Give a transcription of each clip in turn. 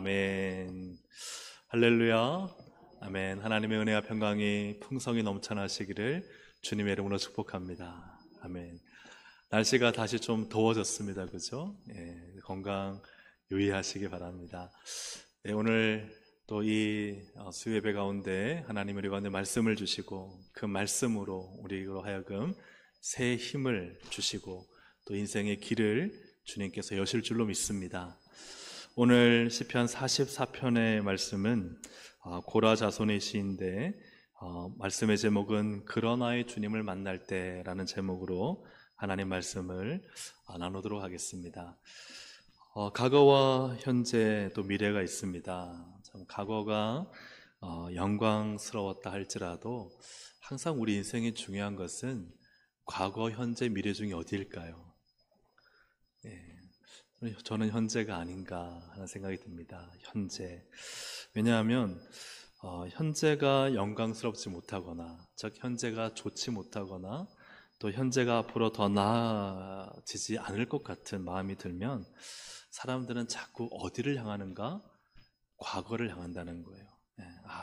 아멘. 할렐루야. 아멘. 하나님의 은혜와 평강이 풍성히 넘쳐나시기를 주님의 이름으로 축복합니다. 아멘. 날씨가 다시 좀 더워졌습니다. 그죠? 건강 유의하시기 바랍니다. 오늘 또 이 수요예배 가운데 하나님 우리 가운데 말씀을 주시고 그 말씀으로 우리로 하여금 새 힘을 주시고 또 인생의 길을 주님께서 여실 줄로 믿습니다. 오늘 시편 44편의 말씀은 고라 자손의 시인데 말씀의 제목은 그러나의 주님을 만날 때라는 제목으로 하나님 말씀을 나누도록 하겠습니다. 과거와 현재 또 미래가 있습니다. 참 과거가 영광스러웠다 할지라도 항상 우리 인생이 중요한 것은 과거, 현재, 미래 중에 어디일까요? 저는 현재가 아닌가 하는 생각이 듭니다. 현재. 왜냐하면 현재가 영광스럽지 못하거나 즉 현재가 좋지 못하거나 또 현재가 앞으로 더 나아지지 않을 것 같은 마음이 들면 사람들은 자꾸 어디를 향하는가? 과거를 향한다는 거예요.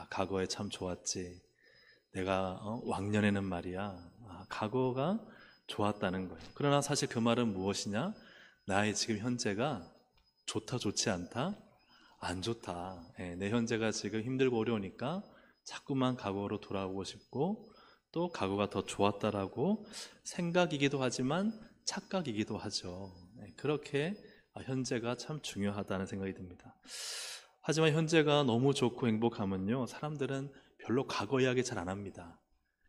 과거에 참 좋았지. 내가 왕년에는 말이야. 과거가 좋았다는 거예요. 그러나 사실 그 말은 무엇이냐? 나의 지금 현재가 좋다, 좋지 않다? 안 좋다. 내 현재가 지금 힘들고 어려우니까 자꾸만 과거로 돌아오고 싶고 또 과거가 더 좋았다라고 생각이기도 하지만 착각이기도 하죠. 그렇게 현재가 참 중요하다는 생각이 듭니다. 하지만 현재가 너무 좋고 행복하면요, 사람들은 별로 과거 이야기 잘 안 합니다.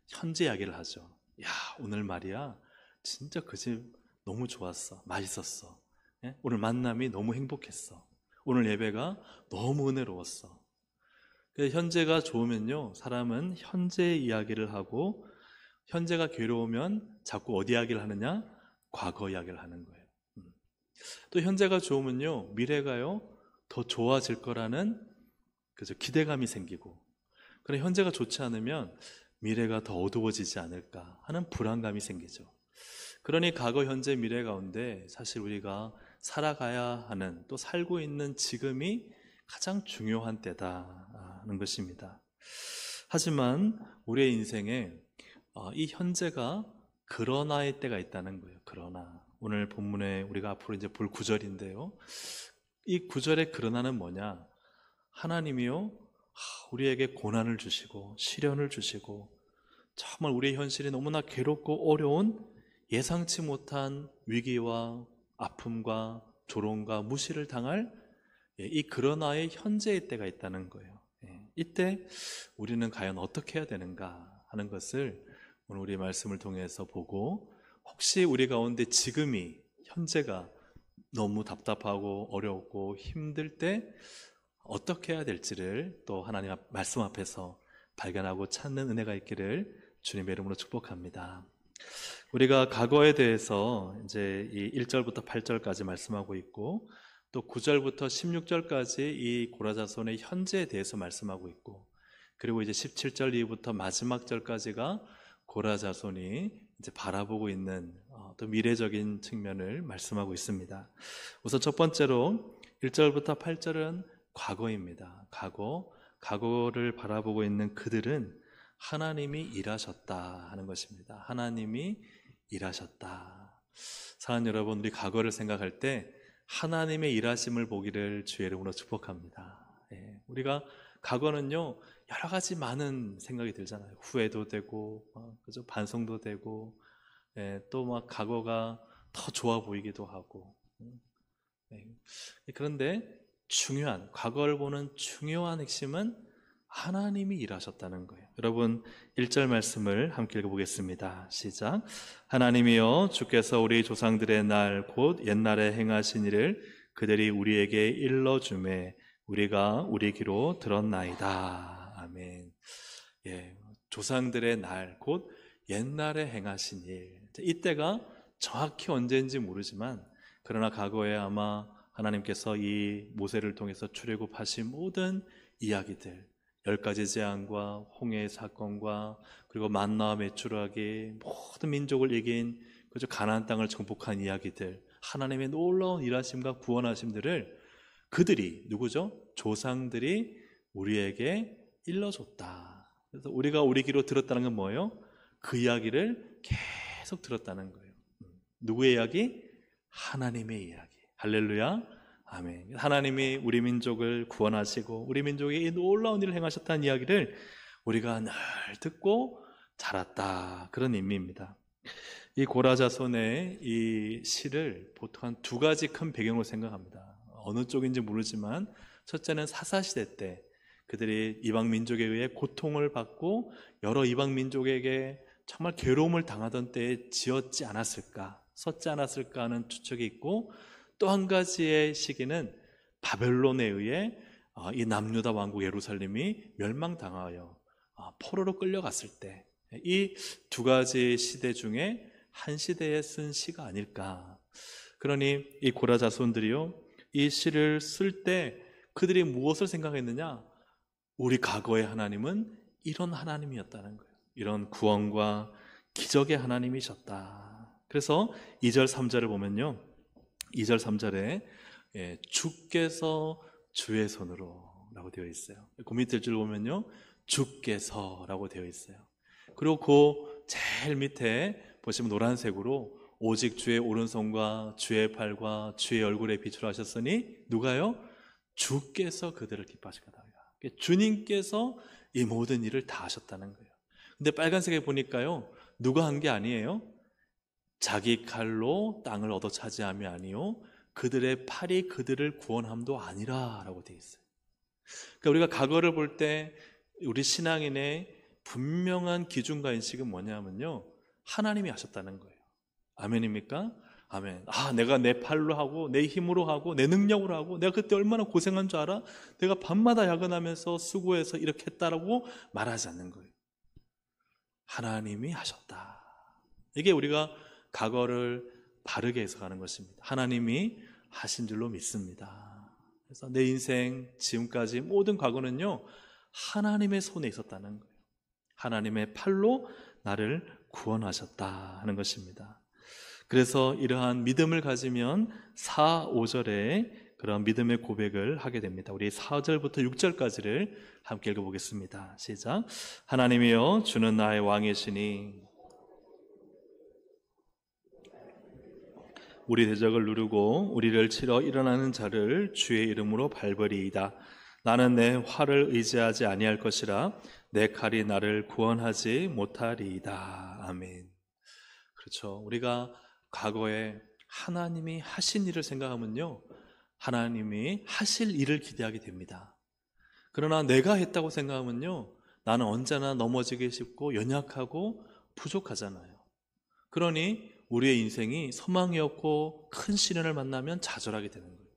현재 이야기를 하죠. 야, 오늘 말이야 진짜 그 집 너무 좋았어. 맛있었어. 오늘 만남이 너무 행복했어. 오늘 예배가 너무 은혜로웠어. 현재가 좋으면요, 사람은 현재 이야기를 하고 현재가 괴로우면 자꾸 어디 이야기를 하느냐? 과거 이야기를 하는 거예요. 또 현재가 좋으면요, 미래가요 더 좋아질 거라는 기대감이 생기고, 그래 현재가 좋지 않으면 미래가 더 어두워지지 않을까 하는 불안감이 생기죠. 그러니 과거, 현재, 미래 가운데 사실 우리가 살아가야 하는 또 살고 있는 지금이 가장 중요한 때다는 것입니다. 하지만 우리의 인생에 이 현재가 그러나의 때가 있다는 거예요. 그러나 오늘 본문에 우리가 앞으로 이제 볼 구절인데요, 이 구절의 그러나는 뭐냐? 하나님이요 우리에게 고난을 주시고 시련을 주시고 정말 우리의 현실이 너무나 괴롭고 어려운 예상치 못한 위기와 아픔과 조롱과 무시를 당할 이 그러나의 현재의 때가 있다는 거예요. 이때 우리는 과연 어떻게 해야 되는가 하는 것을 오늘 우리 말씀을 통해서 보고, 혹시 우리 가운데 지금이 현재가 너무 답답하고 어렵고 힘들 때 어떻게 해야 될지를 또 하나님 말씀 앞에서 발견하고 찾는 은혜가 있기를 주님의 이름으로 축복합니다. 우리가 과거에 대해서 이제 이 1절부터 8절까지 말씀하고 있고 또 9절부터 16절까지 이 고라 자손의 현재에 대해서 말씀하고 있고, 그리고 이제 17절 이후부터 마지막 절까지가 고라 자손이 이제 바라보고 있는 또 미래적인 측면을 말씀하고 있습니다. 우선 첫 번째로 1절부터 8절은 과거입니다. 과거를 바라보고 있는 그들은 하나님이 일하셨다 하는 것입니다. 하나님이 일하셨다. 사랑하는 여러분, 우리 과거를 생각할 때 하나님의 일하심을 보기를 주의 이름으로 축복합니다. 우리가 과거는요 여러 가지 많은 생각이 들잖아요. 후회도 되고 그죠? 반성도 되고 또 막 과거가 더 좋아 보이기도 하고 그런데 과거를 보는 중요한 핵심은 하나님이 일하셨다는 거예요. 여러분 1절 말씀을 함께 읽어보겠습니다. 시작. 하나님이여 주께서 우리 조상들의 날 곧 옛날에 행하신 일을 그들이 우리에게 일러주매 우리가 우리 귀로 들었나이다. 아멘. 조상들의 날 곧 옛날에 행하신 일, 이때가 정확히 언제인지 모르지만 그러나 과거에 아마 하나님께서 이 모세를 통해서 출애굽하신 모든 이야기들, 10가지 재앙과 홍해의 사건과 그리고 만나와 메추라기, 모든 민족을 이긴 그저 가나안 땅을 정복한 이야기들, 하나님의 놀라운 일하심과 구원하심들을 그들이 누구죠? 조상들이 우리에게 일러줬다. 그래서 우리가 우리 귀로 들었다는 건 뭐예요? 그 이야기를 계속 들었다는 거예요. 누구의 이야기? 하나님의 이야기. 할렐루야. 아멘. 하나님이 우리 민족을 구원하시고 우리 민족에 이 놀라운 일을 행하셨다는 이야기를 우리가 늘 듣고 자랐다. 그런 의미입니다. 이 고라자손의 이 시를 보통 한 두 가지 큰 배경으로 생각합니다. 어느 쪽인지 모르지만 첫째는 사사시대 때 그들이 이방 민족에 의해 고통을 받고 여러 이방 민족에게 정말 괴로움을 당하던 때에 지었지 않았을까, 썼지 않았을까 하는 추측이 있고, 또 한 가지의 시기는 바벨론에 의해 이 남유다 왕국 예루살렘이 멸망당하여 포로로 끌려갔을 때, 이 두 가지 시대 중에 한 시대에 쓴 시가 아닐까. 그러니 이 고라 자손들이요, 이 시를 쓸 때 그들이 무엇을 생각했느냐? 우리 과거의 하나님은 이런 하나님이었다는 거예요. 이런 구원과 기적의 하나님이셨다. 그래서 2절 3절을 보면요, 2절 3절에 주께서 주의 손으로 라고 되어 있어요. 그 밑에 줄 보면요, 주께서 라고 되어 있어요. 그리고 그 제일 밑에 보시면 노란색으로 오직 주의 오른손과 주의 팔과 주의 얼굴에 빛을 하셨으니 누가요? 주께서 그들을 기뻐하실 거다. 주님께서 이 모든 일을 다 하셨다는 거예요. 근데 빨간색에 보니까요, 누가 한 게 아니에요. 자기 칼로 땅을 얻어 차지함이 아니요 그들의 팔이 그들을 구원함도 아니라 라고 되어 있어요. 그러니까 우리가 과거를 볼 때 우리 신앙인의 분명한 기준과 인식은 뭐냐면요, 하나님이 하셨다는 거예요. 아멘입니까? 아멘. 내가 내 팔로 하고 내 힘으로 하고 내 능력으로 하고 내가 그때 얼마나 고생한 줄 알아? 내가 밤마다 야근하면서 수고해서 이렇게 했다라고 말하지 않는 거예요. 하나님이 하셨다. 이게 우리가 과거를 바르게 해석하는 것입니다. 하나님이 하신 줄로 믿습니다. 그래서 내 인생 지금까지 모든 과거는요, 하나님의 손에 있었다는 거예요. 하나님의 팔로 나를 구원하셨다 하는 것입니다. 그래서 이러한 믿음을 가지면 4, 5절에 그런 믿음의 고백을 하게 됩니다. 우리 4절부터 6절까지를 함께 읽어보겠습니다. 시작. 하나님이여, 주는 나의 왕이시니 우리 대적을 누르고 우리를 치러 일어나는 자를 주의 이름으로 밟으리이다. 나는 내 활을 의지하지 아니할 것이라 내 칼이 나를 구원하지 못하리이다. 아멘. 그렇죠. 우리가 과거에 하나님이 하신 일을 생각하면요, 하나님이 하실 일을 기대하게 됩니다. 그러나 내가 했다고 생각하면요, 나는 언제나 넘어지기 쉽고 연약하고 부족하잖아요. 그러니 우리의 인생이 소망이 없고 큰 시련을 만나면 좌절하게 되는 거예요.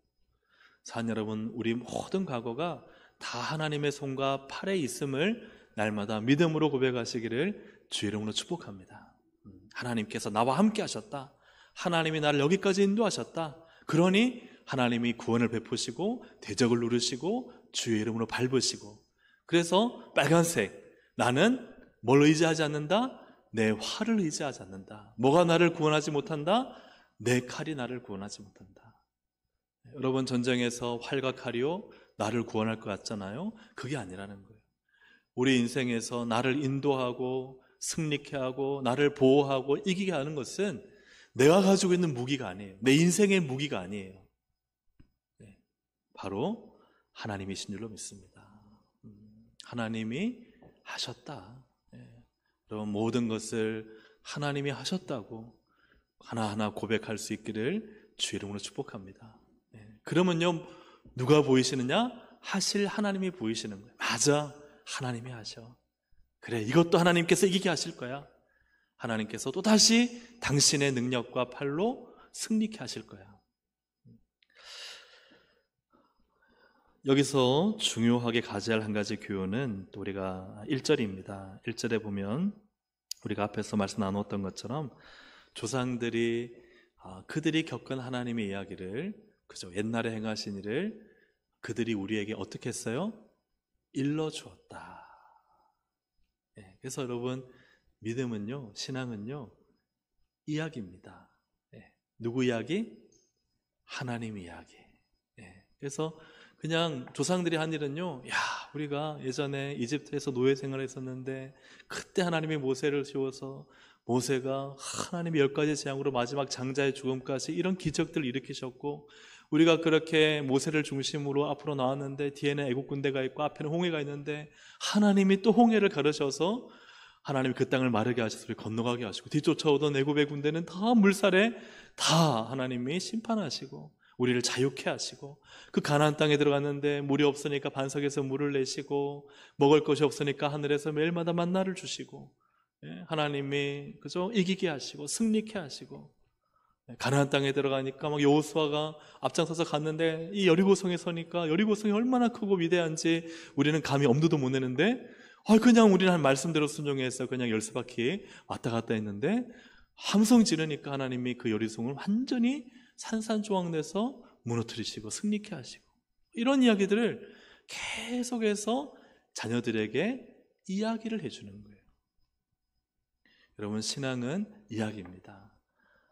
사랑 여러분, 우리 모든 과거가 다 하나님의 손과 팔에 있음을 날마다 믿음으로 고백하시기를 주 이름으로 축복합니다. 하나님께서 나와 함께 하셨다. 하나님이 나를 여기까지 인도하셨다. 그러니 하나님이 구원을 베푸시고 대적을 누르시고 주의 이름으로 밟으시고, 그래서 빨간색, 나는 뭘 의지하지 않는다? 내 활을 의지하지 않는다. 뭐가 나를 구원하지 못한다? 내 칼이 나를 구원하지 못한다. 여러분, 전쟁에서 활과 칼이요 나를 구원할 것 같잖아요. 그게 아니라는 거예요. 우리 인생에서 나를 인도하고 승리케 하고 나를 보호하고 이기게 하는 것은 내가 가지고 있는 무기가 아니에요. 내 인생의 무기가 아니에요. 바로 하나님이신 줄로 믿습니다. 하나님이 하셨다. 여러분, 모든 것을 하나님이 하셨다고 하나하나 고백할 수 있기를 주 이름으로 축복합니다. 그러면요, 누가 보이시느냐? 하실 하나님이 보이시는 거예요. 맞아, 하나님이 하셔. 그래, 이것도 하나님께서 이기게 하실 거야. 하나님께서 또다시 당신의 능력과 팔로 승리케 하실 거야. 여기서 중요하게 가져야 할 한 가지 교훈은 또 우리가 1절입니다. 1절에 보면 우리가 앞에서 말씀 나누었던 것처럼 조상들이 그들이 겪은 하나님의 이야기를, 그죠, 옛날에 행하신 일을 그들이 우리에게 어떻게 했어요? 일러주었다. 그래서 여러분, 믿음은요, 신앙은요, 이야기입니다. 누구 이야기? 하나님 이야기. 그래서 그냥 조상들이 한 일은요, 야, 우리가 예전에 이집트에서 노예 생활했었는데 그때 하나님이 모세를 세워서 모세가 하나님의 10가지 재앙으로 마지막 장자의 죽음까지 이런 기적들을 일으키셨고, 우리가 그렇게 모세를 중심으로 앞으로 나왔는데 뒤에는 애국 군대가 있고 앞에는 홍해가 있는데 하나님이 또 홍해를 가르셔서 하나님이 그 땅을 마르게 하셔서 우리 건너가게 하시고, 뒤쫓아오던 애굽의 군대는 다 물살에 다 하나님이 심판하시고 우리를 자유케 하시고, 그 가나안 땅에 들어갔는데 물이 없으니까 반석에서 물을 내시고, 먹을 것이 없으니까 하늘에서 매일마다 만나를 주시고, 하나님이 그죠 이기게 하시고 승리케 하시고, 가나안 땅에 들어가니까 막 여호수아가 앞장서서 갔는데 이 여리고성에 서니까 여리고성이 얼마나 크고 위대한지 우리는 감히 엄두도 못 내는데, 그냥 우리는 한 말씀대로 순종해서 그냥 10바퀴 왔다 갔다 했는데, 함성 지르니까 하나님이 그 여리고성을 완전히 산산조각내서 무너뜨리시고 승리케 하시고, 이런 이야기들을 계속해서 자녀들에게 이야기를 해주는 거예요. 여러분, 신앙은 이야기입니다.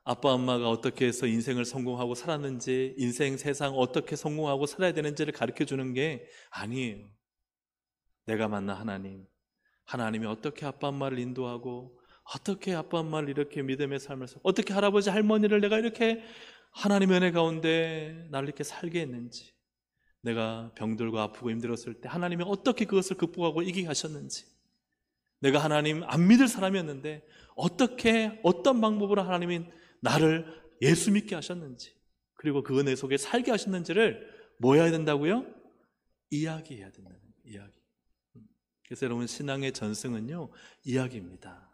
아빠 엄마가 어떻게 해서 인생을 성공하고 살았는지, 인생 세상 어떻게 성공하고 살아야 되는지를 가르쳐주는 게 아니에요. 내가 만난 하나님이 어떻게 아빠 엄마를 인도하고, 어떻게 아빠 엄마를 이렇게 믿음의 삶을 살고, 어떻게 할아버지 할머니를 내가 이렇게 하나님의 은혜 가운데 나를 이렇게 살게 했는지, 내가 병들고 아프고 힘들었을 때 하나님이 어떻게 그것을 극복하고 이기게 하셨는지, 내가 하나님 안 믿을 사람이었는데 어떻게 어떤 방법으로 하나님이 나를 예수 믿게 하셨는지, 그리고 그 은혜 속에 살게 하셨는지를 뭐 해야 된다고요? 이야기해야 된다는 거예요. 이야기. 그래서 여러분, 신앙의 전승은요 이야기입니다.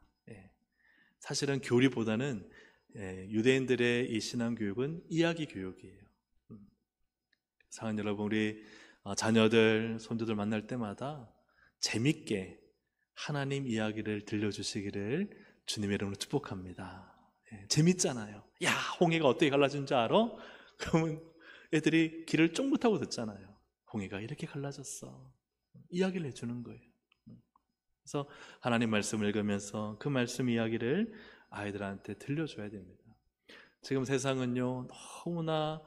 사실은 교리보다는 유대인들의 이 신앙 교육은 이야기 교육이에요. 사랑하는 여러분, 우리 자녀들, 손주들 만날 때마다 재밌게 하나님 이야기를 들려주시기를 주님의 이름으로 축복합니다. 재밌잖아요. 야, 홍해가 어떻게 갈라진 줄 알아? 그러면 애들이 귀를 쫑긋하고 듣잖아요. 홍해가 이렇게 갈라졌어. 이야기를 해주는 거예요. 그래서 하나님 말씀을 읽으면서 그 말씀 이야기를 아이들한테 들려줘야 됩니다. 지금 세상은요 너무나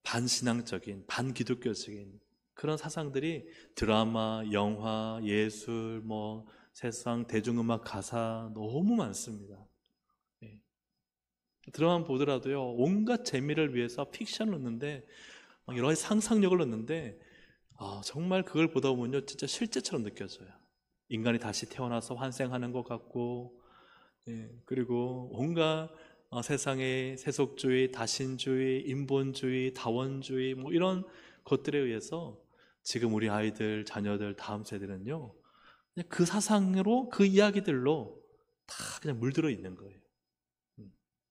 반신앙적인, 반기독교적인 그런 사상들이 드라마, 영화, 예술, 세상 대중음악 가사 너무 많습니다. 드라마 보더라도요 온갖 재미를 위해서 픽션을 넣는데, 여러 가지 상상력을 넣는데, 정말 그걸 보다 보면요 진짜 실제처럼 느껴져요. 인간이 다시 태어나서 환생하는 것 같고, 그리고 온갖 세상의 세속주의, 다신주의, 인본주의, 다원주의 이런 것들에 의해서 지금 우리 아이들, 자녀들, 다음 세대는요 그냥 그 사상으로, 그 이야기들로 다 그냥 물들어 있는 거예요.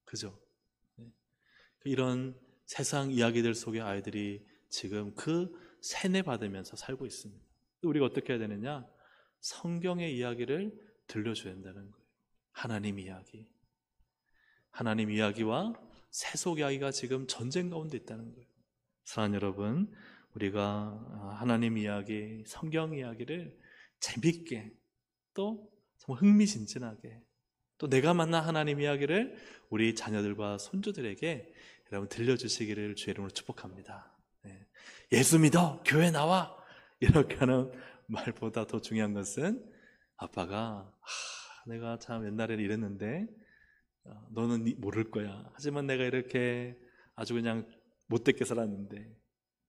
그죠? 이런 세상 이야기들 속에 아이들이 지금 그 세뇌받으면서 살고 있습니다. 우리가 어떻게 해야 되느냐? 성경의 이야기를 들려줘야 된다는 거예요. 하나님 이야기. 하나님 이야기와 세속 이야기가 지금 전쟁 가운데 있다는 거예요. 사랑하는 여러분, 우리가 하나님 이야기, 성경 이야기를 재밌게, 또 정말 흥미진진하게, 또 내가 만난 하나님 이야기를 우리 자녀들과 손주들에게 여러분 들려주시기를 주의 이름으로 축복합니다. 예수 믿어, 교회 나와, 이렇게 하는 말보다 더 중요한 것은, 아빠가 내가 참 옛날에는 이랬는데 너는 모를 거야. 하지만 내가 이렇게 아주 그냥 못되게 살았는데,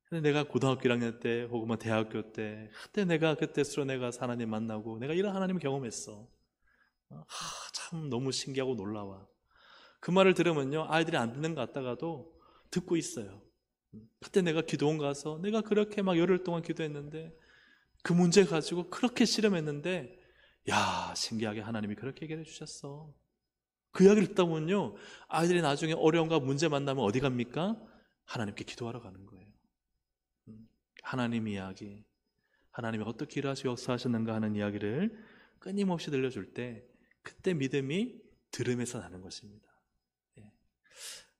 근데 내가 고등학교 1학년 때 혹은 대학교 때 그때 내가 그때 수련회가서 하나님 만나고 내가 이런 하나님을 경험했어. 참 너무 신기하고 놀라워. 그 말을 들으면요 아이들이 안 듣는 것 같다가도 듣고 있어요. 그때 내가 기도원 가서 내가 그렇게 막 열흘 동안 기도했는데, 그 문제 가지고 그렇게 씨름했는데, 야, 신기하게 하나님이 그렇게 해결해 주셨어. 그 이야기를 듣다 보면요 아이들이 나중에 어려움과 문제 만나면 어디 갑니까? 하나님께 기도하러 가는 거예요. 하나님 이야기, 하나님이 어떻게 일하시고 역사하셨는가 하는 이야기를 끊임없이 들려줄 때, 그때 믿음이 들음에서 나는 것입니다.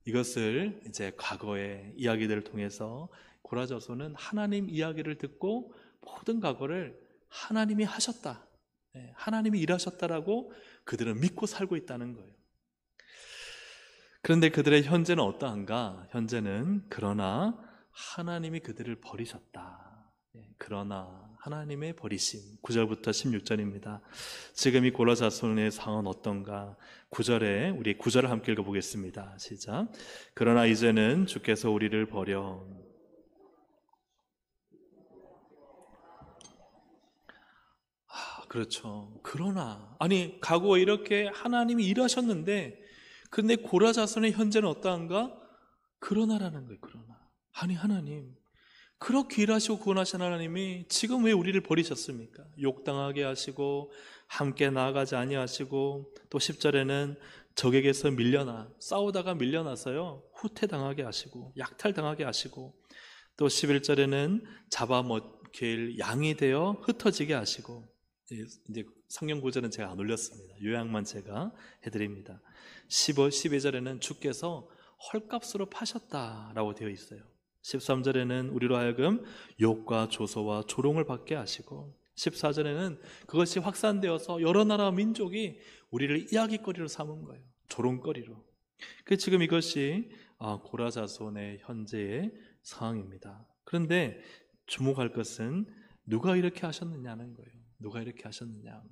이것을 이제 과거의 이야기들을 통해서 고라져서는 하나님 이야기를 듣고 모든 과거를 하나님이 하셨다, 하나님이 일하셨다라고 그들은 믿고 살고 있다는 거예요. 그런데 그들의 현재는 어떠한가? 현재는 그러나 하나님이 그들을 버리셨다. 그러나 하나님의 버리심. 9절부터 16절입니다. 지금 이 고라 자손의 상황은 어떤가? 9절에 우리 9절을 함께 읽어보겠습니다. 시작. 그러나 이제는 주께서 우리를 버려 그렇죠. 그러나 아니 과거에 이렇게 하나님이 일하셨는데 근데 고라 자손의 현재는 어떠한가? 그러나라는 거예요. 그러나 아니 하나님 그렇게 일하시고 구원하신 하나님이 지금 왜 우리를 버리셨습니까? 욕당하게 하시고 함께 나아가지 아니하시고 또 10절에는 적에게서 싸우다가 밀려나서요 후퇴당하게 하시고 약탈당하게 하시고 또 11절에는 잡아먹힐 양이 되어 흩어지게 하시고 이제 성경 구절은 제가 안 올렸습니다. 요약만 제가 해드립니다. 12절에는 주께서 헐값으로 파셨다라고 되어 있어요. 13절에는 우리로 하여금 욕과 조소와 조롱을 받게 하시고 14절에는 그것이 확산되어서 여러 나라 민족이 우리를 이야기거리로 삼은 거예요. 조롱거리로. 지금 이것이 고라 자손의 현재의 상황입니다. 그런데 주목할 것은 누가 이렇게 하셨느냐는 거예요. 누가 이렇게 하셨느냐.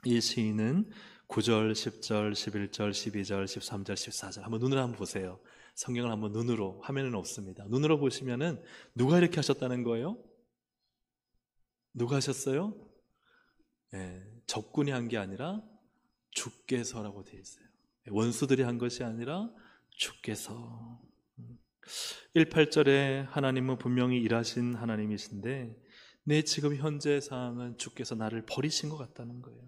이 시인은 9절, 10절, 11절, 12절, 13절, 14절 한번 눈으로 한번 보세요. 성경을 한번 눈으로, 화면에는 없습니다. 눈으로 보시면은 누가 이렇게 하셨다는 거예요? 누가 하셨어요? 적군이 한 게 아니라 주께서라고 되어 있어요. 원수들이 한 것이 아니라 주께서. 18절에 하나님은 분명히 일하신 하나님이신데 내 지금 현재 상황은 주께서 나를 버리신 것 같다는 거예요.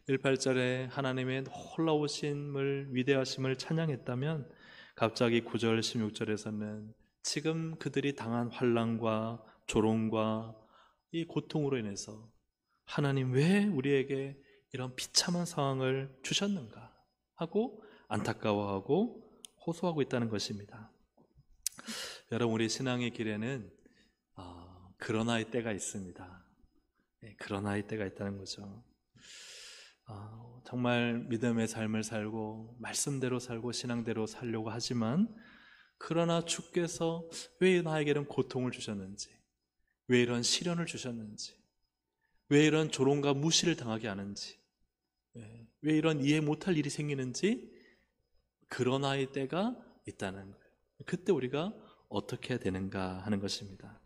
18절에 하나님의 놀라우심을 위대하심을 찬양했다면 갑자기 9절 16절에서는 지금 그들이 당한 환난과 조롱과 이 고통으로 인해서 하나님 왜 우리에게 이런 비참한 상황을 주셨는가 하고 안타까워하고 호소하고 있다는 것입니다. 여러분 우리 신앙의 길에는 그러나의 때가 있습니다. 그러나의 때가 있다는 거죠. 정말 믿음의 삶을 살고 말씀대로 살고 신앙대로 살려고 하지만 그러나 주께서 왜 나에게는 고통을 주셨는지, 왜 이런 시련을 주셨는지, 왜 이런 조롱과 무시를 당하게 하는지, 왜 이런 이해 못할 일이 생기는지 그러나의 때가 있다는 거예요. 그때 우리가 어떻게 해야 되는가 하는 것입니다.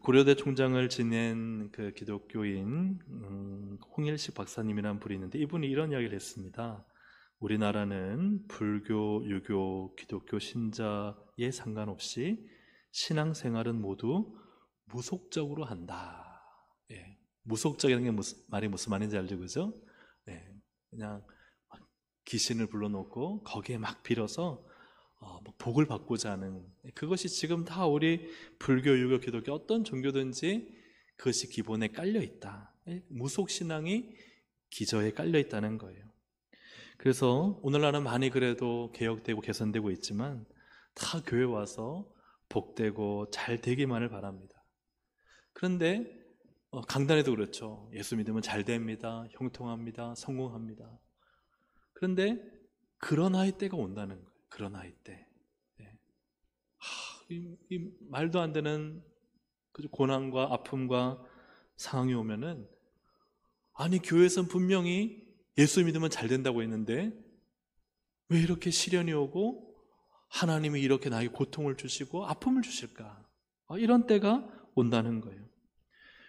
고려대 총장을 지낸 그 기독교인 홍일식 박사님이라는 분이 있는데 이분이 이런 이야기를 했습니다. 우리나라는 불교, 유교, 기독교 신자에 상관없이 신앙생활은 모두 무속적으로 한다. 무속적이라는 게 말이 무슨 말인지 알죠, 그죠? 그냥 귀신을 불러놓고 거기에 막 빌어서 복을 받고자 하는 그것이 지금 다 우리 불교, 유교, 기독교 어떤 종교든지 그것이 기본에 깔려 있다. 무속신앙이 기저에 깔려 있다는 거예요. 그래서 오늘날은 많이 그래도 개혁되고 개선되고 있지만 다 교회 와서 복되고 잘 되기만을 바랍니다. 그런데 강단에도 그렇죠. 예수 믿으면 잘 됩니다. 형통합니다. 성공합니다. 그런데 그런 나이 때가 온다는 거예요. 그런 나이 때. 이 말도 안 되는 고난과 아픔과 상황이 오면은 아니 교회에서는 분명히 예수 믿으면 잘 된다고 했는데 왜 이렇게 시련이 오고 하나님이 이렇게 나에게 고통을 주시고 아픔을 주실까? 이런 때가 온다는 거예요.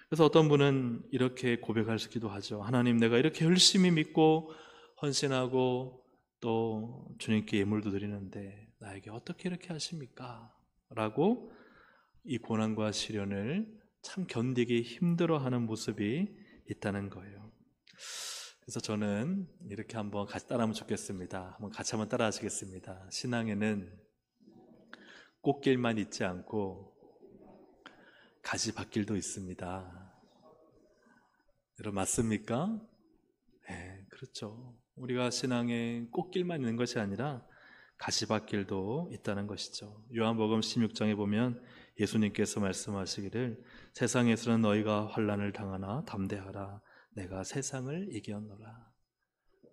그래서 어떤 분은 이렇게 고백하시기도 하죠. 하나님 내가 이렇게 열심히 믿고 헌신하고 또 주님께 예물도 드리는데 나에게 어떻게 이렇게 하십니까? 라고 이 고난과 시련을 참 견디기 힘들어하는 모습이 있다는 거예요. 그래서 저는 이렇게 한번 같이 따라하면 좋겠습니다. 같이 한번 따라 하시겠습니다. 신앙에는 꽃길만 있지 않고 가지밭길도 있습니다. 여러분 맞습니까? 네, 그렇죠. 우리가 신앙에 꽃길만 있는 것이 아니라 가시밭길도 있다는 것이죠. 요한복음 16장에 보면 예수님께서 말씀하시기를 세상에서는 너희가 환난을 당하나 담대하라 내가 세상을 이겼노라.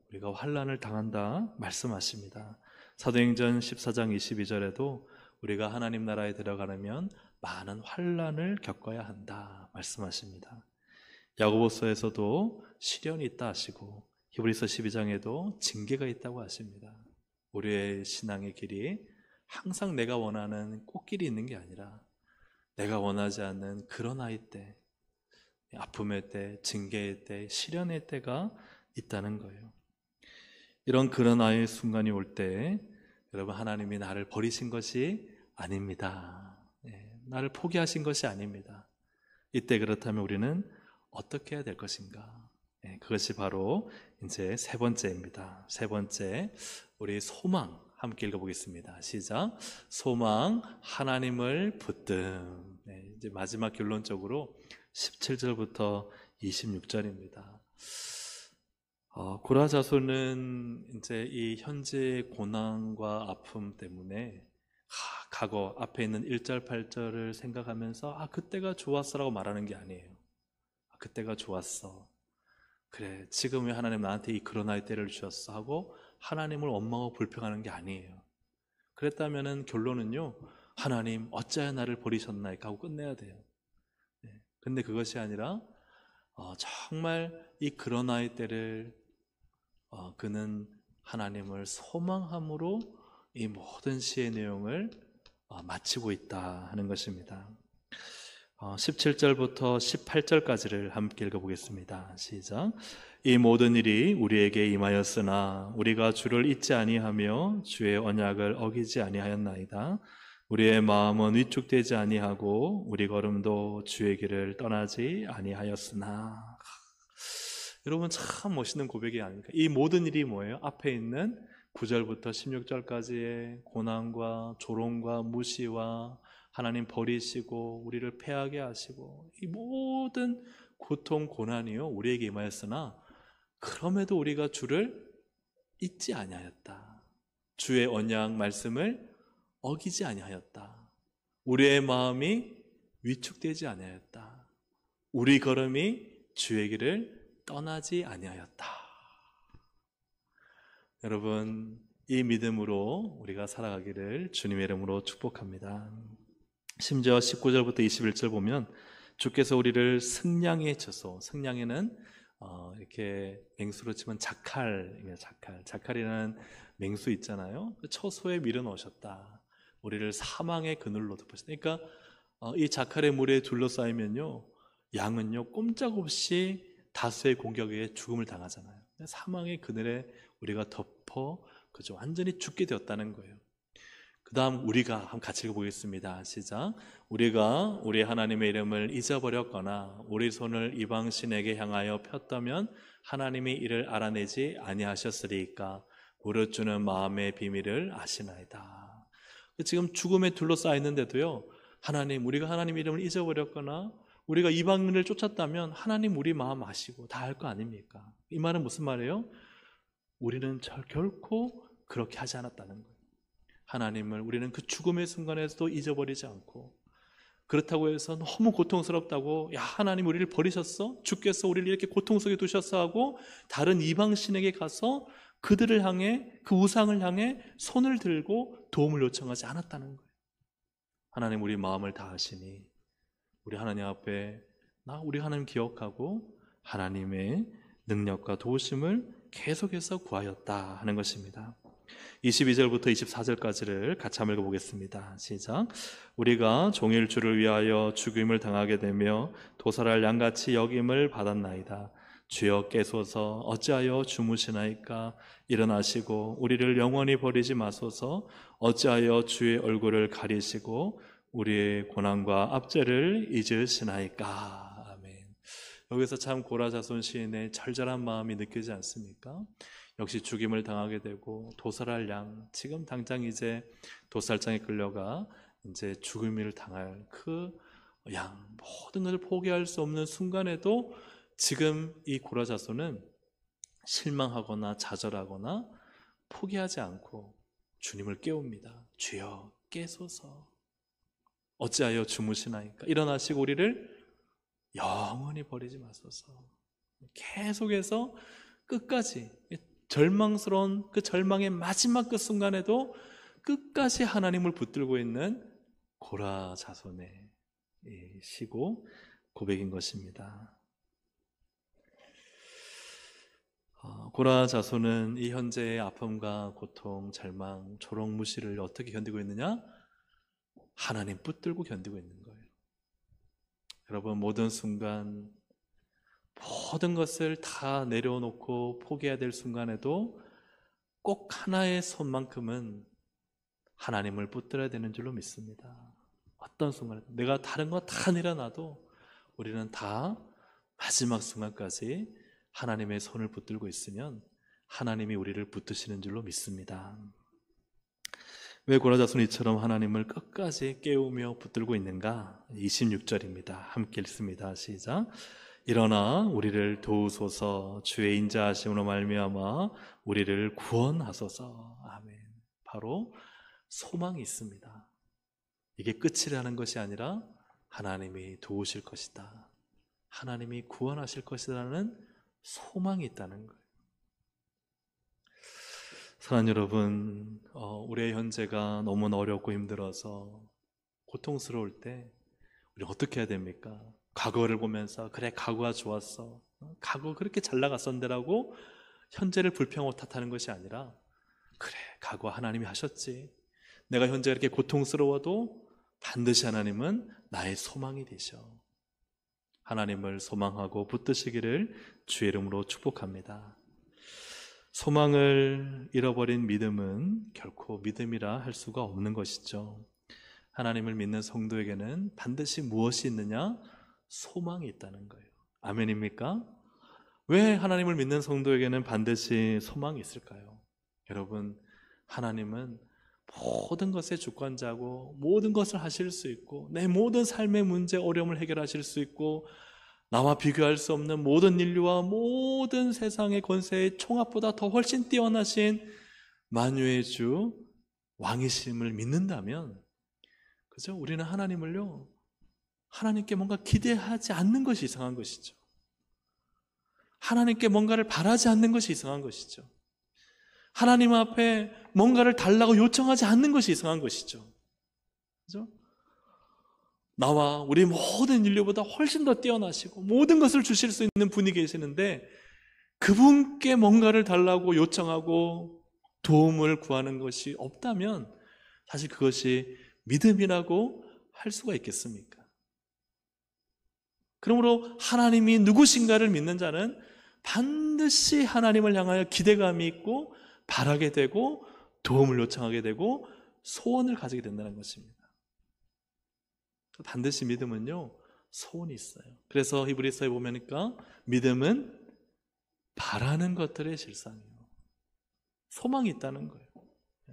우리가 환난을 당한다 말씀하십니다. 사도행전 14장 22절에도 우리가 하나님 나라에 들어가려면 많은 환난을 겪어야 한다 말씀하십니다. 야고보서에서도 시련이 있다 하시고 히브리서 12장에도 징계가 있다고 하십니다. 우리의 신앙의 길이 항상 내가 원하는 꽃길이 있는 게 아니라 내가 원하지 않는 그런 아이 때, 아픔의 때, 징계의 때, 시련의 때가 있다는 거예요. 이런 그런 아이의 순간이 올 때 여러분, 하나님이 나를 버리신 것이 아닙니다. 나를 포기하신 것이 아닙니다. 이때 그렇다면 우리는 어떻게 해야 될 것인가? 그것이 바로 이제 세 번째입니다. 세 번째, 우리 소망 함께 읽어보겠습니다. 시작. 소망, 하나님을 붙듦. 이제 마지막 결론적으로 17절부터 26절입니다. 고라 자손은 이제 이 현재의 고난과 아픔 때문에 과거 앞에 있는 1절 8절을 생각하면서 그때가 좋았어라고 말하는 게 아니에요. 그때가 좋았어. 그래, 지금 왜 하나님 나한테 이 그런 아이 때를 주셨어 하고 하나님을 원망하고 불평하는 게 아니에요. 그랬다면은 결론은요, 하나님 어찌하여 나를 버리셨나이까 하고 끝내야 돼요. 근데 그것이 아니라 정말 이 그런 아이 때를 그는 하나님을 소망함으로 이 모든 시의 내용을 마치고 있다 하는 것입니다. 17절부터 18절까지를 함께 읽어보겠습니다. 시작. 이 모든 일이 우리에게 임하였으나 우리가 주를 잊지 아니하며 주의 언약을 어기지 아니하였나이다. 우리의 마음은 위축되지 아니하고 우리 걸음도 주의 길을 떠나지 아니하였으나. 여러분, 참 멋있는 고백이 아닙니까? 이 모든 일이 뭐예요? 앞에 있는 9절부터 16절까지의 고난과 조롱과 무시와 하나님 버리시고 우리를 패하게 하시고 이 모든 고통 고난이요 우리에게 임하였으나 그럼에도 우리가 주를 잊지 아니하였다. 주의 언약 말씀을 어기지 아니하였다. 우리의 마음이 위축되지 아니하였다. 우리 걸음이 주의 길을 떠나지 아니하였다. 여러분, 이 믿음으로 우리가 살아가기를 주님의 이름으로 축복합니다. 심지어 19절부터 21절 보면 주께서 우리를 승냥이에 쳐서, 승냥이는 이렇게 맹수로 치면 자칼이라는 맹수 있잖아요. 처소에 밀어넣으셨다. 우리를 사망의 그늘로 덮으셨다. 그러니까 이 자칼의 물에 둘러싸이면요, 양은요 꼼짝없이 다수의 공격에 죽음을 당하잖아요. 사망의 그늘에 우리가 덮어 그죠, 완전히 죽게 되었다는 거예요. 그 다음 우리가 한번 같이 읽어보겠습니다. 시작. 우리가 우리 하나님의 이름을 잊어버렸거나 우리 손을 이방신에게 향하여 폈다면 하나님이 이를 알아내지 아니하셨으리까 무릇 주는 마음의 비밀을 아시나이다. 지금 죽음에 둘러싸여 있는데도요, 하나님, 우리가 하나님 이름을 잊어버렸거나 우리가 이방인을 쫓았다면 하나님 우리 마음 아시고 다 알 거 아닙니까? 이 말은 무슨 말이에요? 우리는 결코 그렇게 하지 않았다는 거예요. 하나님을 우리는 그 죽음의 순간에서도 잊어버리지 않고, 그렇다고 해서 너무 고통스럽다고 야 하나님 우리를 버리셨어? 주께서 우리를 이렇게 고통 속에 두셨어? 하고 다른 이방신에게 가서 그들을 향해, 그 우상을 향해 손을 들고 도움을 요청하지 않았다는 거예요. 하나님 우리 마음을 다 아시니 우리 하나님 앞에 우리 하나님 기억하고 하나님의 능력과 도우심을 계속해서 구하였다 하는 것입니다. 22절부터 24절까지를 같이 한번 읽어보겠습니다. 시작. 우리가 종일 주를 위하여 죽임을 당하게 되며 도살할 양같이 여김을 받았나이다. 주여 깨소서, 어찌하여 주무시나이까? 일어나시고 우리를 영원히 버리지 마소서. 어찌하여 주의 얼굴을 가리시고 우리의 고난과 압제를 잊으시나이까? 아멘. 여기서 참 고라 자손 시인의 절절한 마음이 느껴지지 않습니까? 역시 죽임을 당하게 되고 도살할 양, 지금 당장 이제 도살장에 끌려가 이제 죽음을 당할 그 양, 모든 것을 포기할 수 없는 순간에도 지금 이 고라 자손은 실망하거나 좌절하거나 포기하지 않고 주님을 깨웁니다. 주여 깨소서, 어찌하여 주무시나이까? 일어나시고 우리를 영원히 버리지 마소서. 계속해서 끝까지 절망스러운 그 절망의 마지막 그 순간에도 끝까지 하나님을 붙들고 있는 고라 자손의 시고 고백인 것입니다. 고라 자손은 이 현재의 아픔과 고통, 절망, 조롱무시를 어떻게 견디고 있느냐? 하나님 붙들고 견디고 있는 거예요. 여러분, 모든 순간 모든 것을 다 내려놓고 포기해야 될 순간에도 꼭 하나의 손만큼은 하나님을 붙들어야 되는 줄로 믿습니다. 어떤 순간에 내가 다른 거 다 내려놔도 우리는 다 마지막 순간까지 하나님의 손을 붙들고 있으면 하나님이 우리를 붙드시는 줄로 믿습니다. 왜 고라 자손이 이처럼 하나님을 끝까지 깨우며 붙들고 있는가? 26절입니다. 함께 읽습니다. 시작. 일어나 우리를 도우소서. 주의 인자하심으로 말미암아 우리를 구원하소서. 아멘. 바로 소망이 있습니다. 이게 끝이라는 것이 아니라 하나님이 도우실 것이다, 하나님이 구원하실 것이라는 소망이 있다는 거예요. 사랑하는 여러분, 우리의 현재가 너무 어렵고 힘들어서 고통스러울 때 우리 어떻게 해야 됩니까? 과거를 보면서 그래, 과거가 좋았어, 과거 그렇게 잘 나갔었는데라고 현재를 불평하고 탓하는 것이 아니라, 그래, 과거 하나님이 하셨지, 내가 현재 이렇게 고통스러워도 반드시 하나님은 나의 소망이 되셔. 하나님을 소망하고 붙드시기를 주의 이름으로 축복합니다. 소망을 잃어버린 믿음은 결코 믿음이라 할 수가 없는 것이죠. 하나님을 믿는 성도에게는 반드시 무엇이 있느냐? 소망이 있다는 거예요. 아멘입니까? 왜 하나님을 믿는 성도에게는 반드시 소망이 있을까요? 여러분, 하나님은 모든 것의 주권자고 모든 것을 하실 수 있고 내 모든 삶의 문제, 어려움을 해결하실 수 있고 나와 비교할 수 없는 모든 인류와 모든 세상의 권세의 총합보다 더 훨씬 뛰어나신 만유의 주 왕이심을 믿는다면, 그죠? 우리는 하나님을요, 하나님께 뭔가 기대하지 않는 것이 이상한 것이죠. 하나님께 뭔가를 바라지 않는 것이 이상한 것이죠. 하나님 앞에 뭔가를 달라고 요청하지 않는 것이 이상한 것이죠. 그죠? 나와 우리 모든 인류보다 훨씬 더 뛰어나시고 모든 것을 주실 수 있는 분이 계시는데 그분께 뭔가를 달라고 요청하고 도움을 구하는 것이 없다면 사실 그것이 믿음이라고 할 수가 있겠습니까? 그러므로 하나님이 누구신가를 믿는 자는 반드시 하나님을 향하여 기대감이 있고 바라게 되고 도움을 요청하게 되고 소원을 가지게 된다는 것입니다. 반드시 믿음은요, 소원이 있어요. 그래서 히브리서에 보면니까 믿음은 바라는 것들의 실상이에요. 소망이 있다는 거예요.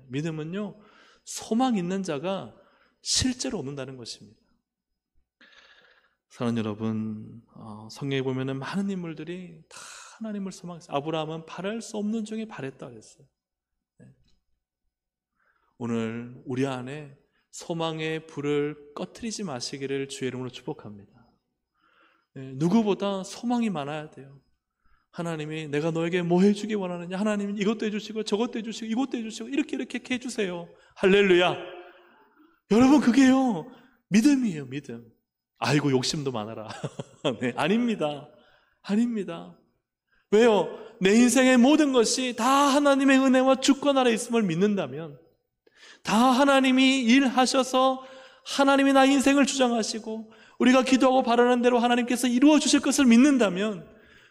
믿음은요, 소망 있는 자가 실제로 얻는다는 것입니다. 사랑하는 여러분, 성경에 보면은 많은 인물들이 다 하나님을 소망했어요. 아브라함은 바랄 수 없는 중에 바랬다 그랬어요. 오늘 우리 안에 소망의 불을 꺼트리지 마시기를 주의 이름으로 축복합니다. 누구보다 소망이 많아야 돼요. 하나님이 내가 너에게 뭐 해주기 원하느냐, 하나님은 이것도 해주시고 저것도 해주시고 이것도 해주시고 이렇게 해주세요. 할렐루야. 여러분, 그게요 믿음이에요. 믿음. 아이고 욕심도 많아라. 네, 아닙니다. 아닙니다. 왜요? 내 인생의 모든 것이 다 하나님의 은혜와 주권 아래 있음을 믿는다면, 다 하나님이 일하셔서 하나님이 나의 인생을 주장하시고 우리가 기도하고 바라는 대로 하나님께서 이루어 주실 것을 믿는다면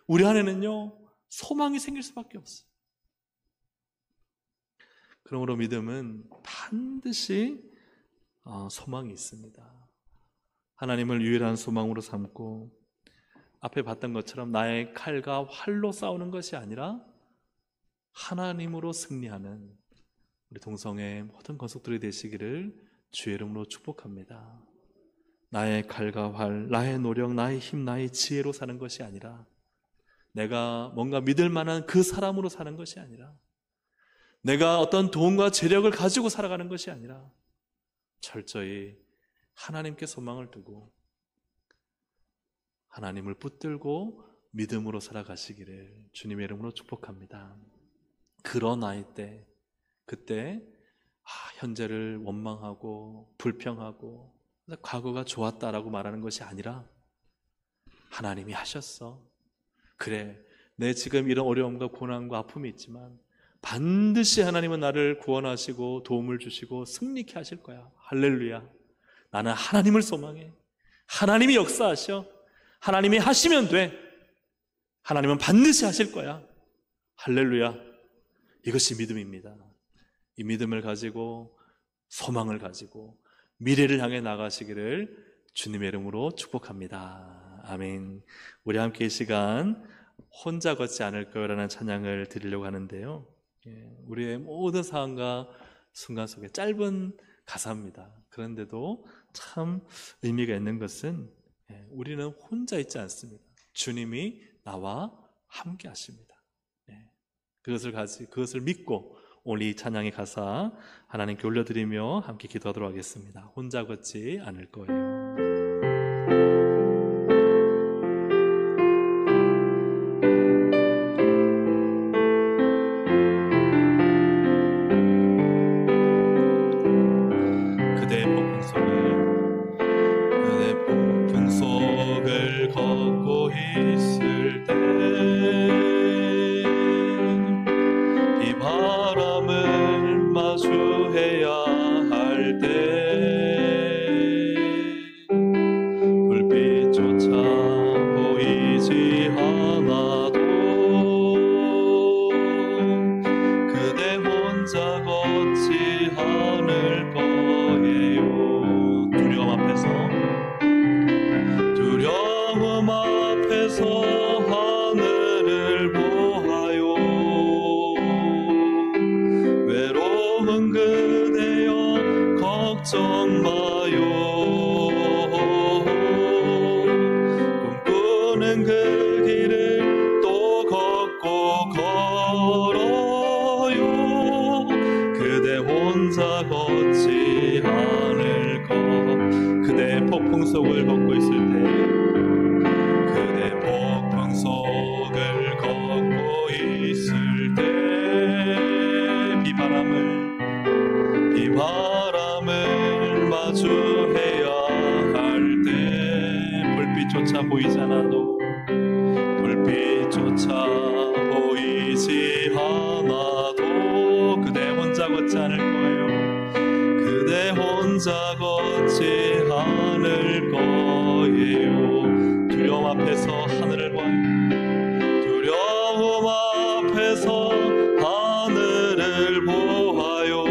우리 안에는요, 소망이 생길 수밖에 없어요. 그러므로 믿음은 반드시 소망이 있습니다. 하나님을 유일한 소망으로 삼고 앞에 봤던 것처럼 나의 칼과 활로 싸우는 것이 아니라 하나님으로 승리하는 우리 동성의 모든 건속들이 되시기를 주의 이름으로 축복합니다. 나의 칼과 활, 나의 노력, 나의 힘, 나의 지혜로 사는 것이 아니라, 내가 뭔가 믿을 만한 그 사람으로 사는 것이 아니라, 내가 어떤 돈과 재력을 가지고 살아가는 것이 아니라 철저히 하나님께 소망을 두고 하나님을 붙들고 믿음으로 살아가시기를 주님의 이름으로 축복합니다. 그런 나이 때, 그때 현재를 원망하고 불평하고 과거가 좋았다라고 말하는 것이 아니라 하나님이 하셨어. 그래, 내 지금 이런 어려움과 고난과 아픔이 있지만 반드시 하나님은 나를 구원하시고 도움을 주시고 승리케 하실 거야. 할렐루야. 나는 하나님을 소망해. 하나님이 역사하셔. 하나님이 하시면 돼. 하나님은 반드시 하실 거야. 할렐루야. 이것이 믿음입니다. 이 믿음을 가지고 소망을 가지고 미래를 향해 나가시기를 주님의 이름으로 축복합니다. 아멘. 우리 함께 이 시간 혼자 걷지 않을 거라는 찬양을 드리려고 하는데요. 우리의 모든 상황과 순간 속에 짧은 가사입니다. 그런데도 참 의미가 있는 것은 우리는 혼자 있지 않습니다. 주님이 나와 함께 하십니다. 그것을 믿고 오늘 이 찬양의 가사 하나님께 올려드리며 함께 기도하도록 하겠습니다. 혼자 걷지 않을 거예요. 그대 폭풍 속을 걷고 있을 때 바람을 마주해야 할 때 불빛조차 보이지 않아도 그대 혼자 걷지 않을 거예요. 두려움 앞에서 하늘을 보아요. 외로운 그대여 걱정 마요. 꿈꾸는 그 길을 또 걷고 걸어요. 그대 혼자 걷지 않을 것. 그대 폭풍 속을 걷고 있을 때 그대 폭풍 속을 걷고 있을 때 비바람을 마주해야 할 때 불빛조차 보이지 않아도 그대 혼자 걷지 않을 거예요. 그대 혼자 걷지 않을 거예요. 두려움 앞에서 하늘을 보아요. 두려움 앞에서 하늘을 보아요.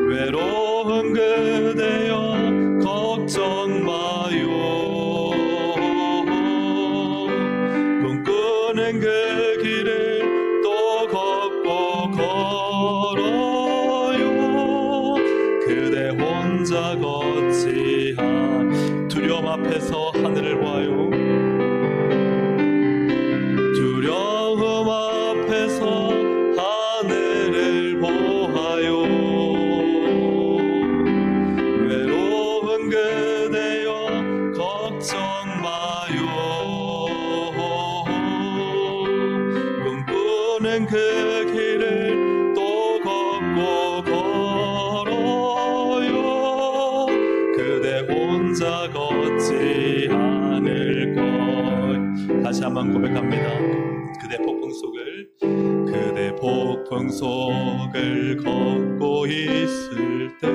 외로운 그대여 걱정 마요. 꿈꾸는 그 길을 또 걷고 걸어요. 그대 혼자 걷지 않. 두려움 앞에서 하늘을 보아요. 두려움 앞에서 하늘을 보아요. 외로운 그대여 걱정 마요. 꿈꾸는 그 길을 또 걷고 걸어요. 그대 혼자 걷지 않을 것. 다시 한번 고백합니다. 그대 폭풍 속을 걷고 있을 때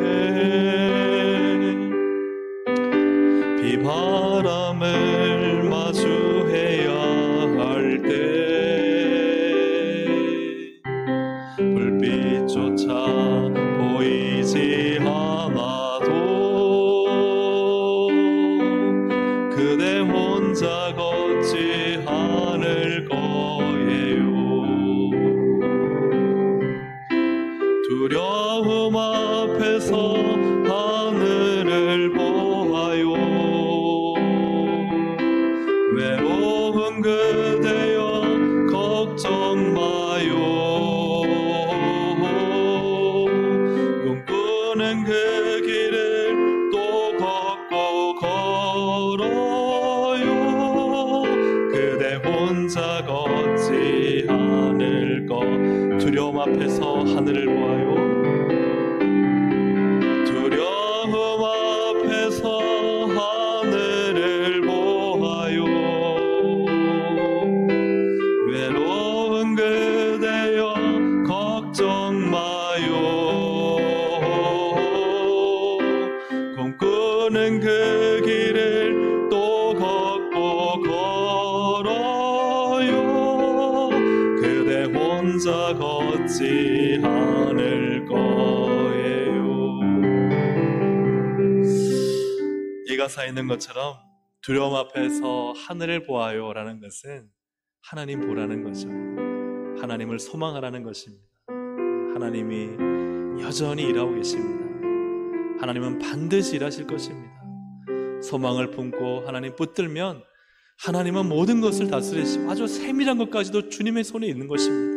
비바람을 마주해야 할 때 불빛조차 보이지 않아도 그대 혼자 걷지 않을 거예요. 두려움 앞에서 하늘을 보아요. 외로운 그대여 걱정 마요. 꿈꾸는 그 길을 또 걷고 걸어요. 앞에서 하늘을 보아요. 두려움 앞에서 하늘을 보아요. 외로운 그대여 걱정 마요. 꿈꾸는 그 길을 또 걷고 걸어요. 그대 혼자 걷지 않을 거예요. 이 가사에 있는 것처럼 두려움 앞에서 하늘을 보아요 라는 것은 하나님 보라는 거죠. 하나님을 소망하라는 것입니다. 하나님이 여전히 일하고 계십니다. 하나님은 반드시 일하실 것입니다. 소망을 품고 하나님 붙들면 하나님은 모든 것을 다스리시고 아주 세밀한 것까지도 주님의 손에 있는 것입니다.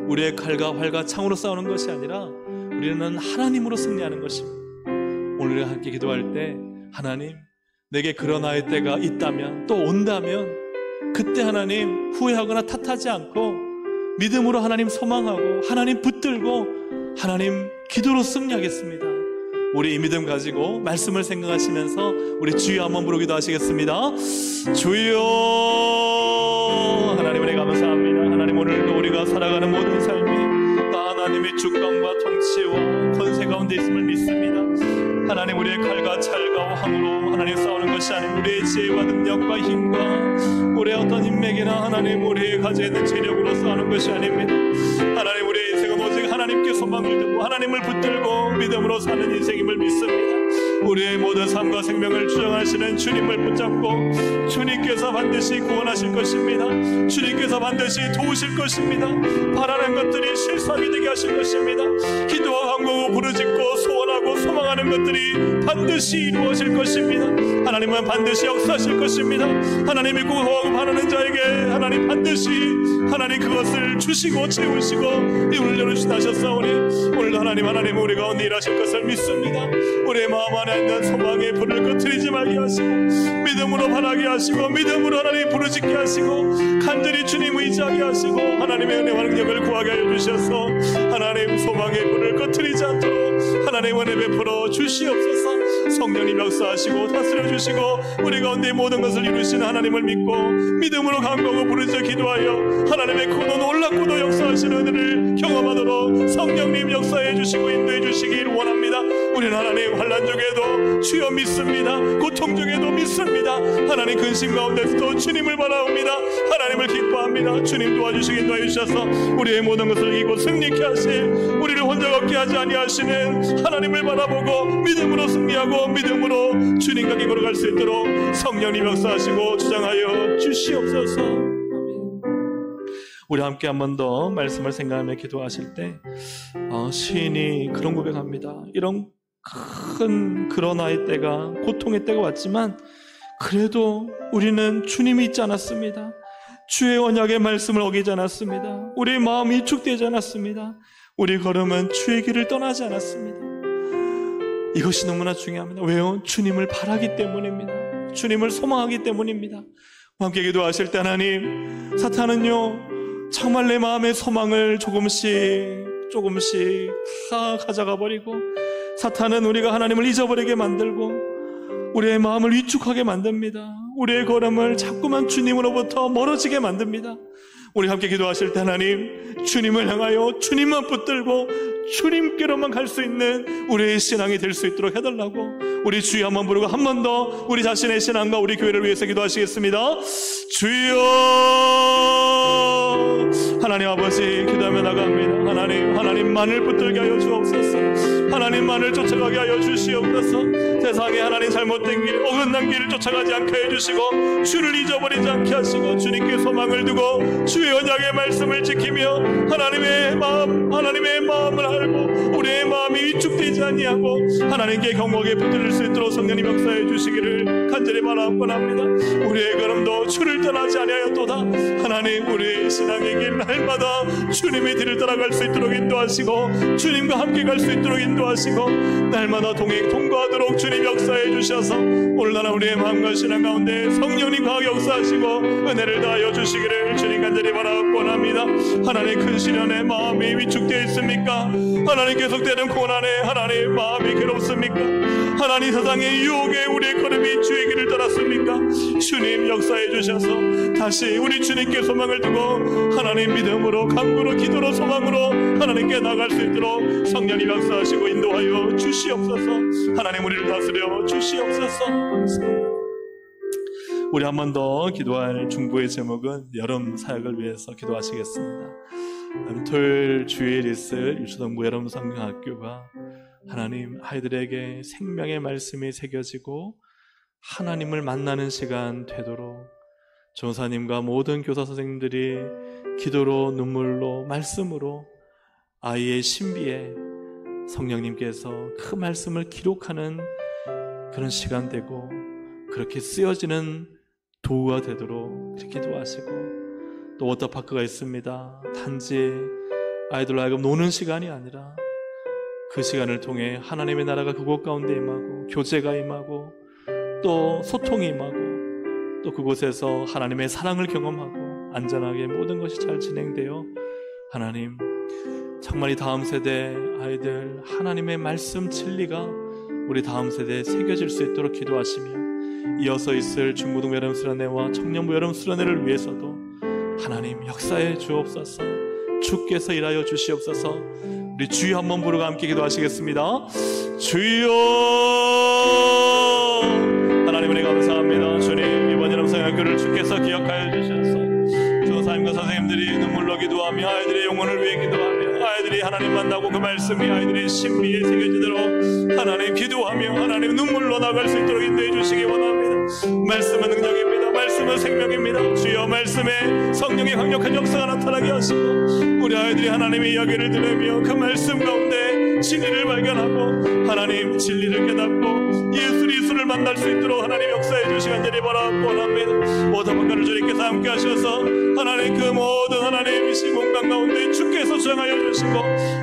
우리의 칼과 활과 창으로 싸우는 것이 아니라 우리는 하나님으로 승리하는 것입니다. 오늘 우리가 함께 기도할 때 하나님, 내게 그런 나의 때가 있다면, 또 온다면 그때 하나님 후회하거나 탓하지 않고 믿음으로 하나님 소망하고 하나님 붙들고 하나님 기도로 승리하겠습니다. 우리 이 믿음 가지고 말씀을 생각하시면서 우리 주여 한번 부르기도 하시겠습니다. 주여. 하나님 은혜 감사합니다. 하나님 오늘도 우리가 살아가는 모든 삶이 다 하나님의 주권과 통치와 권세 가운데 있음을 믿습니다. 하나님 우리의 칼과 찰과 황으로 하나님 싸우는 것이 아닌 우리의 지혜와 능력과 힘과 우리의 어떤 인맥이나 하나님 우리의 가지고 있는 재력으로 싸우는 것이 아닙니다. 하나님 우리의 인생은 오직 하나님께 소망을 두고 하나님을 붙들고 믿음으로 사는 인생임을 믿습니다. 우리의 모든 삶과 생명을 주장하시는 주님을 붙잡고 주님께서 반드시 구원하실 것입니다. 주님께서 반드시 도우실 것입니다. 바라는 것들이 실상이 되게 하실 것입니다. 기도와 간구하고 부르짖고 소원하고 소망하는 것들이 반드시 이루어질 것입니다. 하나님은 반드시 역사하실 것입니다. 하나님이 구하고 바라는 자에게 하나님 반드시 하나님 그것을 주시고 채우시고 이문을 열어주시다 하셨사오니 오늘도 하나님 우리 가운데 일하실 것을 믿습니다. 우리의 마음 안에 있는 소망의 불을 꺼트리지 말게 하시고 믿음으로 바라게 하시고 믿음으로 하나님 부르짖게 하시고 간절히 주님 의지하게 하시고 하나님의 은혜와 능력을 구하게 하여 주셔서 하나님 소망의 불을 꺼트리지 않도록 하나님 은혜 베풀어 주시옵소서. 성령님 역사하시고 다스려 주시고 우리 가운데 모든 것을 이루시는 하나님을 믿고 믿음으로 간구하고 부르짖어 기도하여 하나님의 크고 놀랍고도 역사하시는 은혜를 경험하도록 성령님 역사해 주시고 인도해 주시길 원합니다. 우리는 하나님 환난 중에도 주여 믿습니다. 고통 중에도 믿습니다. 하나님 근심 가운데서도 주님을 바라옵니다. 하나님을 기뻐합니다. 주님 도와주시기 인도해 주셔서 우리의 모든 것을 이기고 승리케 하실 우리를 혼자 걷게 하지 아니하시는 하나님을 바라보고 믿음으로 승리하고 믿음으로 주님과 함께 걸어갈 수 있도록 성령님 역사하시고 주장하여 주시옵소서. 우리 함께 한 번 더 말씀을 생각하며 기도하실 때 시인이 그런 고백합니다. 이런 큰 그런 나의 때가 고통의 때가 왔지만 그래도 우리는 주님이 있지 않았습니다. 주의 언약의 말씀을 어기지 않았습니다. 우리의 마음이 위축되지 않았습니다. 우리 걸음은 주의 길을 떠나지 않았습니다. 이것이 너무나 중요합니다. 왜요? 주님을 바라기 때문입니다. 주님을 소망하기 때문입니다. 함께 기도하실 때 하나님, 사탄은요 정말 내 마음의 소망을 조금씩 다 가져가 버리고, 사탄은 우리가 하나님을 잊어버리게 만들고 우리의 마음을 위축하게 만듭니다. 우리의 걸음을 자꾸만 주님으로부터 멀어지게 만듭니다. 우리 함께 기도하실 때 하나님, 주님을 향하여 주님만 붙들고 주님께로만 갈 수 있는 우리의 신앙이 될 수 있도록 해달라고 우리 주여 한번 부르고 한 번 더 우리 자신의 신앙과 우리 교회를 위해서 기도하시겠습니다. 주여. 하나님 아버지 기도하며 나갑니다. 하나님만을 붙들게 하여 주옵소서. 하나님만을 쫓아가게 하여 주시옵소서. 세상에 하나님 잘못된 길, 어긋난 길을 쫓아가지 않게 해주시고 주를 잊어버리지 않게 하시고 주님께 소망을 두고 주의 언약의 말씀을 지키며 하나님의 마음을 알고 우리의 마음이 위축되지 아니하고 하나님께 경고하게 붙들 수 있도록 성령님 역사해 주시기를 간절히 바라옵곤 합니다. 우리의 걸음도 주를 떠나지 아니하였도다. 하나님, 우리의 신앙의 길 날마다 주님의 뒤를 따라갈 수 있도록 인도하시고 주님과 함께 갈 수 있도록 인도하시고 날마다 동행하도록 주님 역사 역사해 주셔서 오늘날 우리의 마음과 신앙 가운데 성령님 강하게 역사하시고 은혜를 다하여 주시기를 주님 간절히 바라고 원합니다. 하나님 큰 시련에 마음이 위축되어 있습니까? 하나님 계속되는 고난에 하나님 마음이 괴롭습니까? 하나님 세상의 유혹에 우리의 걸음이 주의 길을 따랐습니까? 주님 역사해 주셔서 다시 우리 주님께 소망을 두고 하나님 믿음으로 간구로 기도로 소망으로 하나님께 나갈 수 있도록 성령님 역사하시고 인도하여 주시옵소서. 하나님 우리를 다스려 주시옵소서. 우리 한 번 더 기도할 중보의 제목은 여름 사역을 위해서 기도하시겠습니다. 토요일 주일 있을 유초동부 여름 성경학교가 하나님 아이들에게 생명의 말씀이 새겨지고 하나님을 만나는 시간 되도록 전사님과 모든 교사 선생님들이 기도로 눈물로 말씀으로 아이의 신비에 성령님께서 그 말씀을 기록하는 그런 시간 되고 그렇게 쓰여지는 도구가 되도록 그렇게 기도하시고, 또 워터파크가 있습니다. 단지 아이들로 하여금 노는 시간이 아니라 그 시간을 통해 하나님의 나라가 그곳 가운데 임하고 교제가 임하고 또 소통이 임하고 또 그곳에서 하나님의 사랑을 경험하고 안전하게 모든 것이 잘 진행되어 하나님 정말 이 다음 세대 아이들 하나님의 말씀 진리가 우리 다음 세대에 새겨질 수 있도록 기도하시며, 이어서 있을 중고등 여름 수련회와 청년부 여름 수련회를 위해서도 하나님 역사해 주옵소서. 주께서 일하여 주시옵소서. 우리 주여 한번 부르고 함께 기도하시겠습니다. 주여. 하나님 은혜 감사합니다. 주님 이번 여름 성경학교를 주께서 기억하여 주셔서 조사님과 선생님들이 눈물로 기도하며 아이들의 영혼을 위해 기도하며 아이들이 하나님 만나고 그 말씀이 아이들의 신비에 새겨지도록 하나님 기도하며 하나님 눈물로 나갈 수 있도록 인도해 주시기 원합니다. 말씀은 능력입니다. 말씀은 생명입니다. 주여 말씀에 성령의 강력한 역사가 나타나게 하시고 우리 아이들이 하나님의 이야기를 들으며 그 말씀 가운데 진리를 발견하고 하나님 진리를 깨닫고 예수 그리스도를 만날 수 있도록 하나님 역사해 주시기 간절히 바라고 원합니다. 워터파크를 주님께서 함께 하셔서 하나님 그 모든 하나님 시공간 가운데 주께서 주장하여 주시고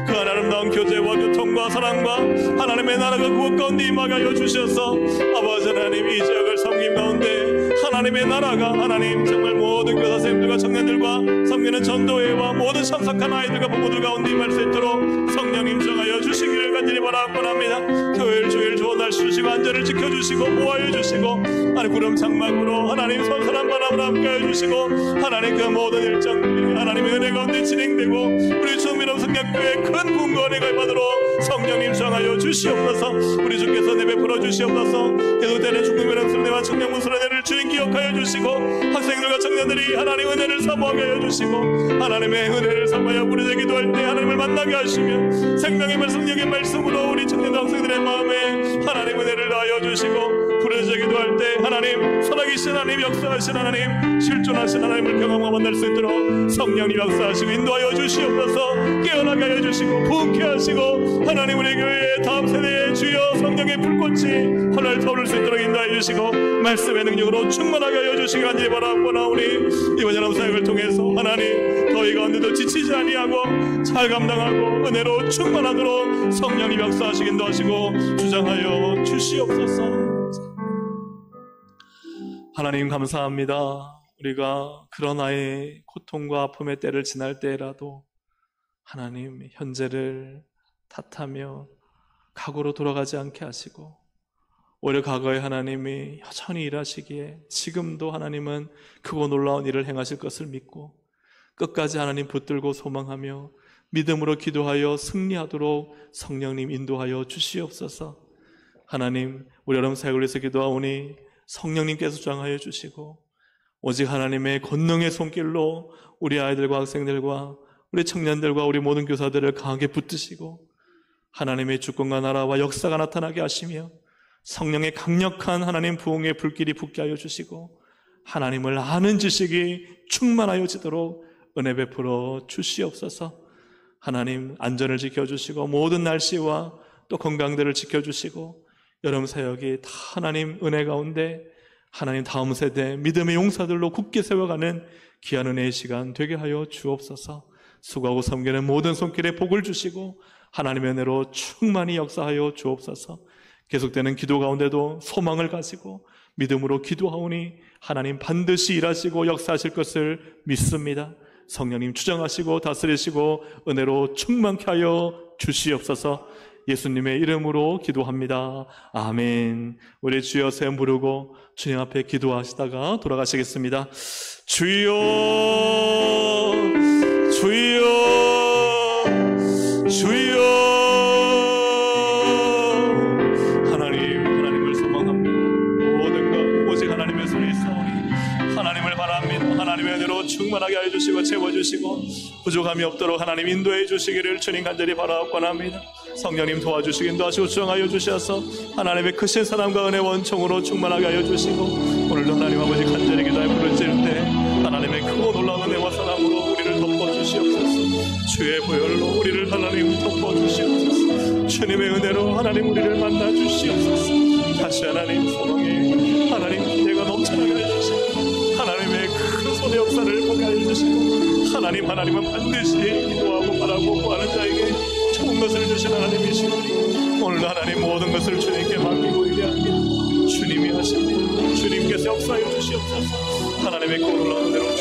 그 아름다운 교제와 교통과 사랑과 하나님의 나라가 그곳 가운데 임하게 하여 주셔서 아버지 하나님 이 지역을 섬김 가운데 하나님의 나라가 하나님 정말 모든 교사 선생님들과 청년들과 섬기는 전도회와 모든 참석한 아이들과 부모들 가운데 임할 수 있도록 성령님 정하여 주시기를 간절히 바라고 합니다. 토요일 주일 좋은 날씨 주시고 안전을 지켜주시고 보호해 주시고 하나님 구름 장막으로 하나님 선선한 바람으로 함께해 주시고 하나님 그 모든 일정들이 하나님의 은혜 가운데 진행되고 우리 주민업 성경교회 큰 부흥과 은혜가 임하도록 성령님 정하여 주시옵소서. 우리 주께서 내베풀어 주시옵소서. 계속되는 중국민업 수련회와 청년부 수련회를 주님 기억하여 주시고 학생들과 청년들이 하나님 은혜를 사모하게 하여 주시고 하나님의 은혜를 사모하여 부르짖어 기도할 때 하나님을 만나게 하시며 생명의 말씀 영의 말씀으로 우리 청년과 학생들의 마음에 하나님 은혜를 다하여 주시고 부르짖어 기도할 때 하나님 살아계신 하나님 역사하신 하나님 실존하신 하나님을 경험하고 만날 수 있도록 성령님 역사하시고 인도하여 주시옵소서. 깨어나게 하여 주시고 부흥케 하시고 하나님 우리 교회의 다음 세대의 주여 성령의 불꽃이 활활 타오를 수 있도록 인도하여 주시고 말씀의 능력으로 충만하게 하여 주시기 간절히 바라옵나오니 이번 여름 사역을 통해서 하나님 더위 가운데도 지치지 아니하고 잘 감당하고 은혜로 충만하도록 성령님 역사하시기 인도하시고 주장하여 주시옵소서. 하나님 감사합니다. 우리가 그런 아이의 고통과 아픔의 때를 지날 때라도 하나님 현재를 탓하며 과거로 돌아가지 않게 하시고 오히려 과거에 하나님이 여전히 일하시기에 지금도 하나님은 크고 놀라운 일을 행하실 것을 믿고 끝까지 하나님 붙들고 소망하며 믿음으로 기도하여 승리하도록 성령님 인도하여 주시옵소서. 하나님 우리 여러분 사역을 위해서 기도하오니 성령님께서 주장하여 주시고 오직 하나님의 권능의 손길로 우리 아이들과 학생들과 우리 청년들과 우리 모든 교사들을 강하게 붙드시고 하나님의 주권과 나라와 역사가 나타나게 하시며 성령의 강력한 하나님 부흥의 불길이 붙게 하여 주시고 하나님을 아는 지식이 충만하여지도록 은혜 베풀어 주시옵소서. 하나님 안전을 지켜주시고 모든 날씨와 또 건강들을 지켜주시고 여러분 사역이 다 하나님 은혜 가운데 하나님 다음 세대 믿음의 용사들로 굳게 세워가는 귀한 은혜의 시간 되게 하여 주옵소서. 수고하고 섬기는 모든 손길에 복을 주시고 하나님의 은혜로 충만히 역사하여 주옵소서. 계속되는 기도 가운데도 소망을 가지고 믿음으로 기도하오니 하나님 반드시 일하시고 역사하실 것을 믿습니다. 성령님 주장하시고 다스리시고 은혜로 충만케 하여 주시옵소서. 예수님의 이름으로 기도합니다. 아멘. 우리 주여 세 부르고 주님 앞에 기도하시다가 돌아가시겠습니다. 주여, 주여, 주여. 하나님을 소망합니다. 모든 것 오직 하나님의 손에 있사오니 하나님을 바랍니다. 하나님의 은혜로 충만하게 하여 주시고 채워주시고 부족함이 없도록 하나님 인도해 주시기를 주님 간절히 바라옵고합니다. 성령님 도와주시기 인도하시고 주장하여 주셔서 하나님의 크신 사랑과 은혜 원총으로 충만하게 하여 주시고 오늘도 하나님 아버지 간절히 기도에 부르짖을 때 하나님의 크고 놀라운 은혜와 사랑으로 우리를 덮어주시옵소서. 주의 보혈로 우리를 하나님 덮어주시옵소서. 주님의 은혜로 하나님 우리를 만나주시옵소서. 다시 하나님 소망에 하나님 기대가 넘쳐나게 해주시고 하나님의 큰 손의 역사를 보게 하여 주시고 하나님은 반드시 기도하고 바라고 구하는 자에게 좋은 것을 주신 하나님이시니 오늘도 하나님 모든 것을 주님께 맡기고 의뢰합니다. 주님이 하십니다. 주님께서 역사해 주시옵소서. 하나님의 그 놀라운 은혜로